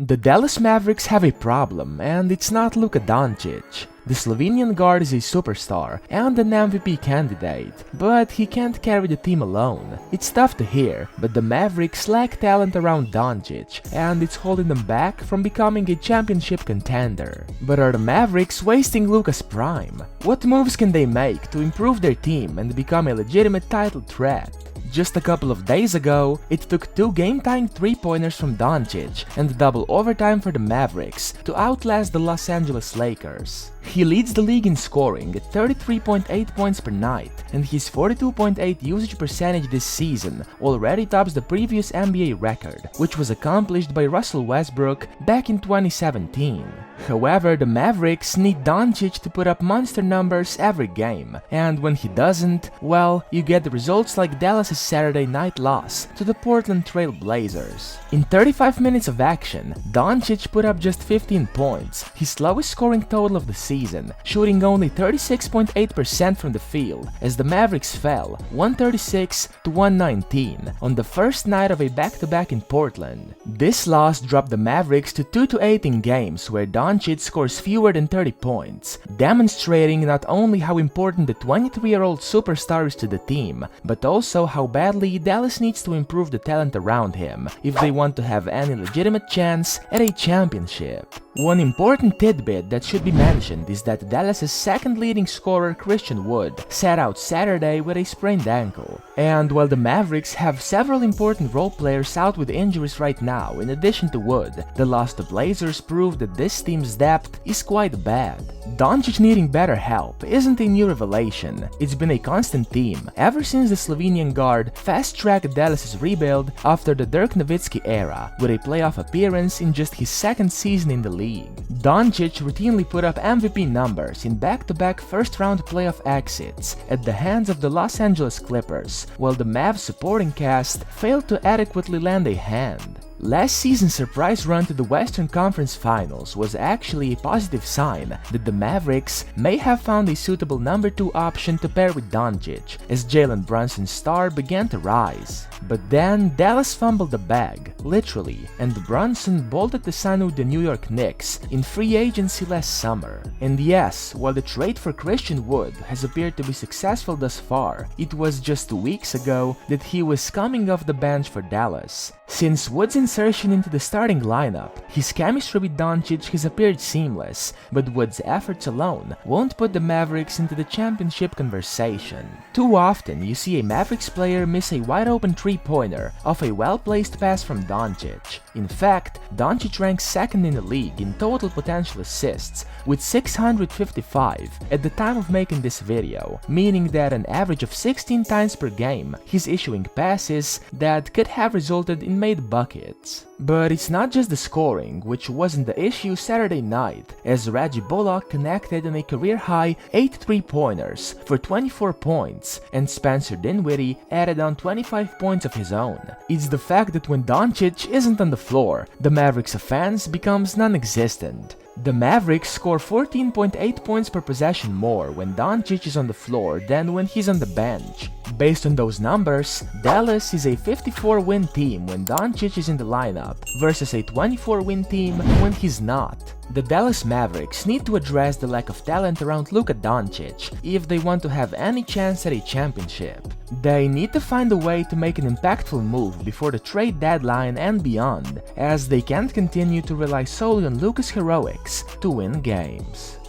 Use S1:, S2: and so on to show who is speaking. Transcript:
S1: The Dallas Mavericks have a problem, and it's not Luka Doncic. The Slovenian guard is a superstar and an MVP candidate, but he can't carry the team alone. It's tough to hear, but the Mavericks lack talent around Doncic, and it's holding them back from becoming a championship contender. But are the Mavericks wasting Luka's prime? What moves can they make to improve their team and become a legitimate title threat? Just a couple of days ago, it took 2 game-tying 3-pointers from Doncic and double overtime for the Mavericks to outlast the Los Angeles Lakers. He leads the league in scoring at 33.8 points per night, and his 42.8 usage percentage this season already tops the previous NBA record, which was accomplished by Russell Westbrook back in 2017. However, the Mavericks need Doncic to put up monster numbers every game, and when he doesn't, well, you get the results like Dallas' Saturday night loss to the Portland Trail Blazers. In 35 minutes of action, Doncic put up just 15 points, his lowest scoring total of the season, shooting only 36.8% from the field as the Mavericks fell 136 to 119 on the first night of a back-to-back in Portland. This loss dropped the Mavericks to 2-8 in games where Doncic scores fewer than 30 points, demonstrating not only how important the 23-year-old superstar is to the team, but also how badly Dallas needs to improve the talent around him if they want to have any legitimate chance at a championship. One important tidbit that should be mentioned is that Dallas' second leading scorer Christian Wood sat out Saturday with a sprained ankle. And while the Mavericks have several important role players out with injuries right now in addition to Wood, the loss to Blazers proved that this team's depth is quite bad. Doncic needing better help isn't a new revelation. It's been a constant theme ever since the Slovenian guard fast-tracked Dallas' rebuild after the Dirk Nowitzki era, with a playoff appearance in just his second season in the league. Doncic routinely put up MVP numbers in back-to-back first-round playoff exits at the hands of the Los Angeles Clippers, while the Mavs supporting cast failed to adequately lend a hand. Last season's surprise run to the Western Conference Finals was actually a positive sign that the Mavericks may have found a suitable number 2 option to pair with Doncic as Jalen Brunson's star began to rise. But then Dallas fumbled the bag, literally, and Brunson bolted to sign with the New York Knicks in free agency last summer. And yes, while the trade for Christian Wood has appeared to be successful thus far, it was just 2 weeks ago that he was coming off the bench for Dallas. Since Wood's insertion into the starting lineup, his chemistry with Doncic has appeared seamless, but Wood's efforts alone won't put the Mavericks into the championship conversation. Too often, you see a Mavericks player miss a wide-open 3-pointer off a well-placed pass from Doncic. In fact, Doncic ranks second in the league in total potential assists, with 655 at the time of making this video, meaning that an average of 16 times per game he's issuing passes that could have resulted in made buckets. But it's not just the scoring, which wasn't the issue Saturday night, as Reggie Bullock connected on a career-high 8 3-pointers for 24 points, and Spencer Dinwiddie added on 25 points of his own. It's the fact that when Doncic isn't on the floor, the Mavericks' offense becomes non-existent. The Mavericks score 14.8 points per possession more when Doncic is on the floor than when he's on the bench. Based on those numbers, Dallas is a 54-win team when Doncic is in the lineup versus a 24-win team when he's not. The Dallas Mavericks need to address the lack of talent around Luka Doncic if they want to have any chance at a championship. They need to find a way to make an impactful move before the trade deadline and beyond, as they can't continue to rely solely on Luka's heroics to win games.